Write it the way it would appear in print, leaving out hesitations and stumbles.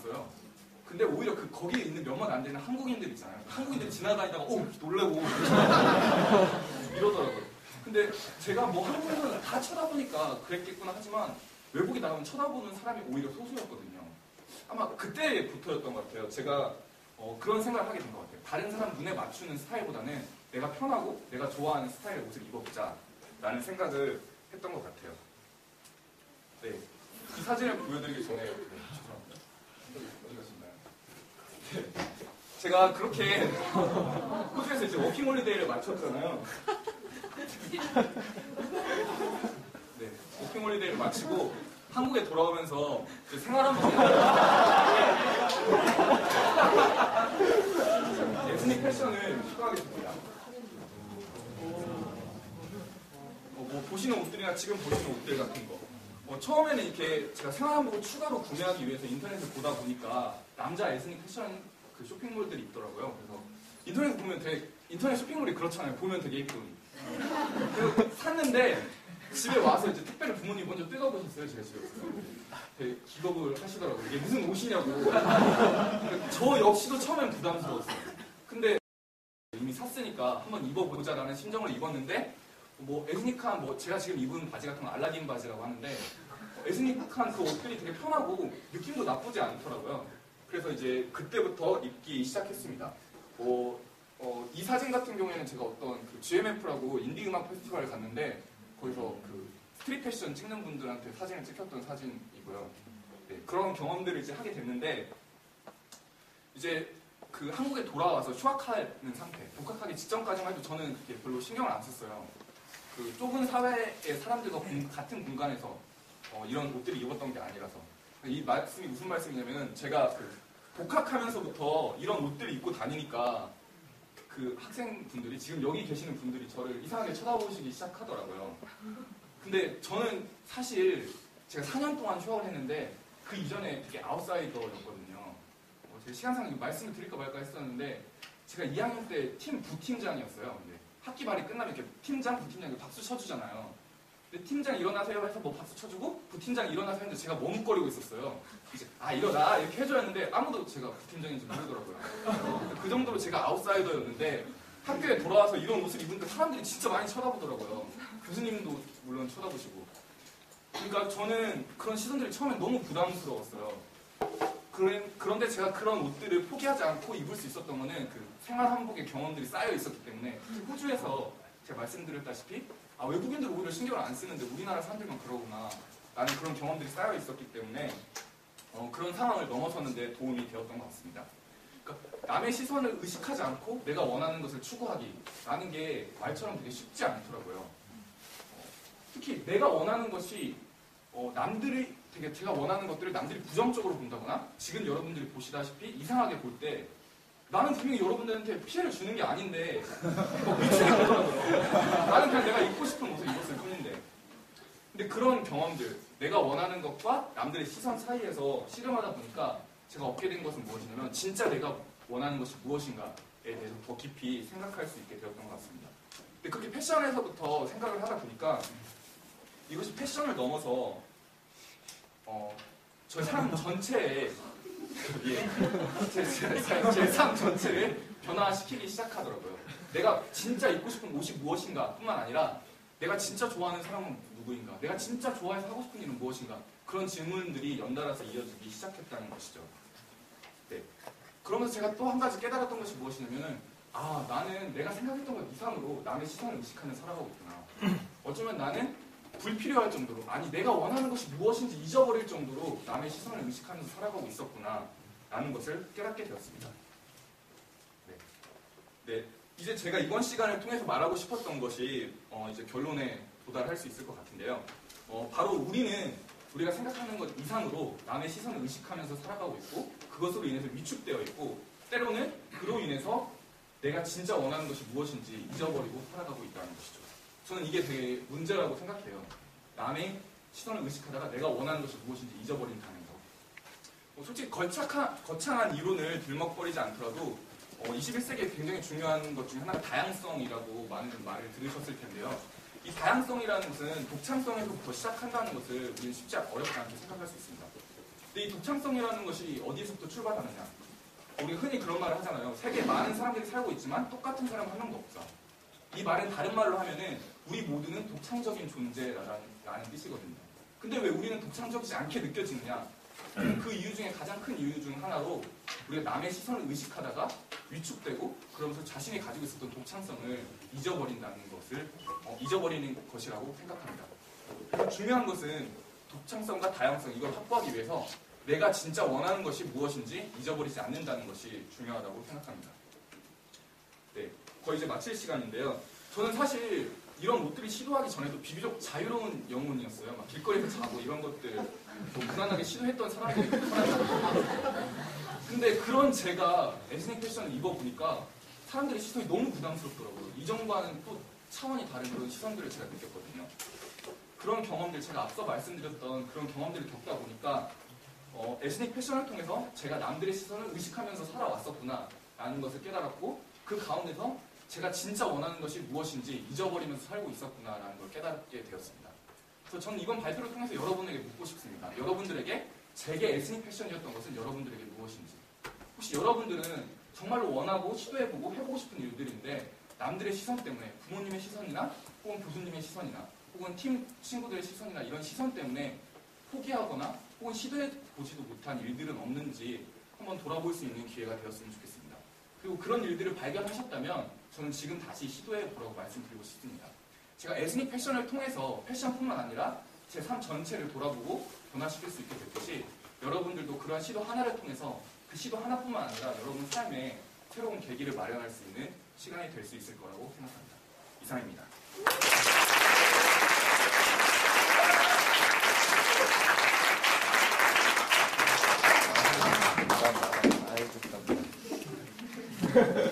없어요. 근데 오히려 거기에 있는 몇만 안 되는 한국인들 있잖아요. 한국인들 지나다니다가 놀래고 이러더라고요. 근데 제가 뭐 한국에서는 다 쳐다보니까 그랬겠구나 하지만 외국에 나가면 쳐다보는 사람이 오히려 소수였거든요. 아마 그때부터였던 것 같아요. 제가 그런 생각을 하게 된 것 같아요. 다른 사람 눈에 맞추는 스타일보다는 내가 편하고 내가 좋아하는 스타일의 옷을 입어보자 라는 생각을 했던 것 같아요. 네, 이 사진을 보여드리기 전에 죄송합니다. 어디 갔습니까? 네, 제가 그렇게 호주에서 이제 워킹홀리데이를 마쳤잖아요. 네, 워킹홀리데이를 마치고 한국에 돌아오면서 생활 한번 에스닉 패션을 추구하게 됩니다. 뭐 보시는 옷들이나 지금 보시는 옷들 같은 거. 처음에는 이렇게 제가 생활 한복을 추가로 구매하기 위해서 인터넷을 보다 보니까 남자 에스닉 패션 그 쇼핑몰들이 있더라고요. 그래서 인터넷 보면 되게 인터넷 쇼핑몰이 그렇잖아요. 보면 되게 예쁜. 그래서 샀는데 집에 와서 이제 택배를 부모님 먼저 뜯어보셨어요. 제가 집에 와서. 되게 기겁을 하시더라고요. 이게 무슨 옷이냐고. 저 역시도 처음엔 부담스러웠어요. 근데 이미 샀으니까 한번 입어보자라는 심정을 입었는데 뭐 에스닉한 제가 지금 입은 바지 같은 건 알라딘 바지라고 하는데 에스닉한 그 옷들이 되게 편하고 느낌도 나쁘지 않더라고요. 그래서 이제 그때부터 입기 시작했습니다. 이 사진 같은 경우에는 제가 어떤 그 GMF라고 인디 음악 페스티벌을 갔는데 거기서 그 스트릿 패션 찍는 분들한테 사진을 찍혔던 사진이고요. 네, 그런 경험들을 이제 하게 됐는데 이제 그 한국에 돌아와서 휴학하는 상태, 복학하기 직전까지만 해도 저는 그게 별로 신경을 안 썼어요. 그 좁은 사회의 사람들과 같은 공간에서 이런 옷들을 입었던 게 아니라서. 이 말씀이 무슨 말씀이냐면 제가 그 복학하면서부터 이런 옷들을 입고 다니니까 그 학생분들이 지금 여기 계시는 분들이 저를 이상하게 쳐다보시기 시작하더라고요. 근데 저는 사실 제가 4년 동안 휴학을 했는데 그 이전에 되게 아웃사이더였거든요. 제가 시간상 말씀을 드릴까 말까 했었는데 제가 2학년 때 팀 부팀장이었어요. 학기 말이 끝나면 이렇게 팀장, 부팀장 박수 쳐주잖아요. 근데 팀장 일어나세요 해서 뭐 박수 쳐주고 부팀장 일어나세요 했는데 제가 머뭇거리고 있었어요. 이제 일어나 이렇게 해줘야 했는데 아무도 제가 부팀장인지 모르더라고요. 그 정도로 제가 아웃사이더였는데 학교에 돌아와서 이런 옷을 입으니까 사람들이 진짜 많이 쳐다보더라고요. 교수님도 물론 쳐다보시고. 그러니까 저는 그런 시선들이 처음엔 너무 부담스러웠어요. 그런데 제가 그런 옷들을 포기하지 않고 입을 수 있었던 거는 그 생활 한복의 경험들이 쌓여 있었기 때문에 호주에서 제가 말씀드렸다시피 외국인들 오히려 신경을 안 쓰는데 우리나라 사람들만 그러구나 라는 그런 경험들이 쌓여 있었기 때문에 그런 상황을 넘어서는데 도움이 되었던 것 같습니다. 그러니까 남의 시선을 의식하지 않고 내가 원하는 것을 추구하기라는 게 말처럼 되게 쉽지 않더라고요. 특히 내가 원하는 것이 남들이 되게 제가 원하는 것들을 남들이 부정적으로 본다거나 지금 여러분들이 보시다시피 이상하게 볼 때 나는 분명히 여러분들한테 피해를 주는 게 아닌데 미치게 되더라고요. 나는 그냥 내가 입고 싶은 옷을 입었을 뿐인데. 근데 그런 경험들, 내가 원하는 것과 남들의 시선 사이에서 씨름하다 보니까 제가 얻게 된 것은 무엇이냐면 진짜 내가 원하는 것이 무엇인가에 대해서 더 깊이 생각할 수 있게 되었던 것 같습니다. 근데 그렇게 패션에서부터 생각을 하다 보니까 이것이 패션을 넘어서 저희 삶 전체에 제 삶 전체를 변화시키기 시작하더라고요. 내가 진짜 입고 싶은 옷이 무엇인가 뿐만 아니라 내가 진짜 좋아하는 사람은 누구인가, 내가 진짜 좋아해서 하고 싶은 일은 무엇인가, 그런 질문들이 연달아서 이어지기 시작했다는 것이죠. 네. 그러면서 제가 또 한 가지 깨달았던 것이 무엇이냐면은 나는 내가 생각했던 것 이상으로 남의 시선을 의식하며 살아가고 있구나. 어쩌면 나는 불필요할 정도로, 내가 원하는 것이 무엇인지 잊어버릴 정도로 남의 시선을 의식하면서 살아가고 있었구나 라는 것을 깨닫게 되었습니다. 네. 이제 제가 이번 시간을 통해서 말하고 싶었던 것이 이제 결론에 도달할 수 있을 것 같은데요. 바로 우리가 생각하는 것 이상으로 남의 시선을 의식하면서 살아가고 있고 그것으로 인해서 위축되어 있고 때로는 그로 인해서 내가 진짜 원하는 것이 무엇인지 잊어버리고 살아가고 있다는 것이죠. 저는 이게 되게 문제라고 생각해요. 남의 시선을 의식하다가 내가 원하는 것이 무엇인지 잊어버린다는 거. 솔직히 거창한 이론을 들먹거리지 않더라도 21세기에 굉장히 중요한 것 중에 하나가 다양성이라고 많은 말을 들으셨을 텐데요. 이 다양성이라는 것은 독창성에서부터 시작한다는 것을 우리는 어렵지 않게 생각할 수 있습니다. 근데 이 독창성이라는 것이 어디서부터 출발하느냐? 우리가 흔히 그런 말을 하잖아요. 세계에 많은 사람들이 살고 있지만 똑같은 사람은 한 명도 없다. 이 말은 다른 말로 하면은 우리 모두는 독창적인 존재라는 뜻이거든요. 근데 왜 우리는 독창적이지 않게 느껴지느냐? 그 이유 중에 가장 큰 이유 중 하나로 우리가 남의 시선을 의식하다가 위축되고 그러면서 자신이 가지고 있었던 독창성을 잊어버리는 것이라고 생각합니다. 그래서 중요한 것은 독창성과 다양성 이걸 확보하기 위해서 내가 진짜 원하는 것이 무엇인지 잊어버리지 않는다는 것이 중요하다고 생각합니다. 네, 거의 이제 마칠 시간인데요. 저는 사실 이런 옷들이 시도하기 전에도 비교적 자유로운 영혼이었어요. 막 길거리에서 자고 이런 것들 뭐 무난하게 시도했던 사람들이 근데 그런 제가 에스닉 패션을 입어보니까 사람들의 시선이 너무 부담스럽더라고요. 이전과는 또 차원이 다른 그런 시선들을 제가 느꼈거든요. 그런 경험들, 제가 앞서 말씀드렸던 그런 경험들을 겪다 보니까 에스닉 패션을 통해서 제가 남들의 시선을 의식하면서 살아왔었구나 라는 것을 깨달았고 그 가운데서 제가 진짜 원하는 것이 무엇인지 잊어버리면서 살고 있었구나 라는 걸 깨닫게 되었습니다. 그래서 저는 이번 발표를 통해서 여러분에게 묻고 싶습니다. 여러분들에게 제게 에스닉 패션이었던 것은 여러분들에게 무엇인지. 혹시 여러분들은 정말로 원하고 시도해보고 해보고 싶은 일들인데 남들의 시선 때문에 부모님의 시선이나 혹은 교수님의 시선이나 혹은 팀 친구들의 시선이나 이런 시선 때문에 포기하거나 혹은 시도해보지도 못한 일들은 없는지 한번 돌아볼 수 있는 기회가 되었으면 좋겠습니다. 그리고 그런 일들을 발견하셨다면 저는 지금 다시 시도해보라고 말씀드리고 싶습니다. 제가 에스닉 패션을 통해서 패션뿐만 아니라 제 삶 전체를 돌아보고 변화시킬 수 있게 됐듯이 여러분들도 그러한 시도 하나를 통해서 그 시도 하나뿐만 아니라 여러분 삶에 새로운 계기를 마련할 수 있는 시간이 될 수 있을 거라고 생각합니다. 이상입니다. 감사합니다.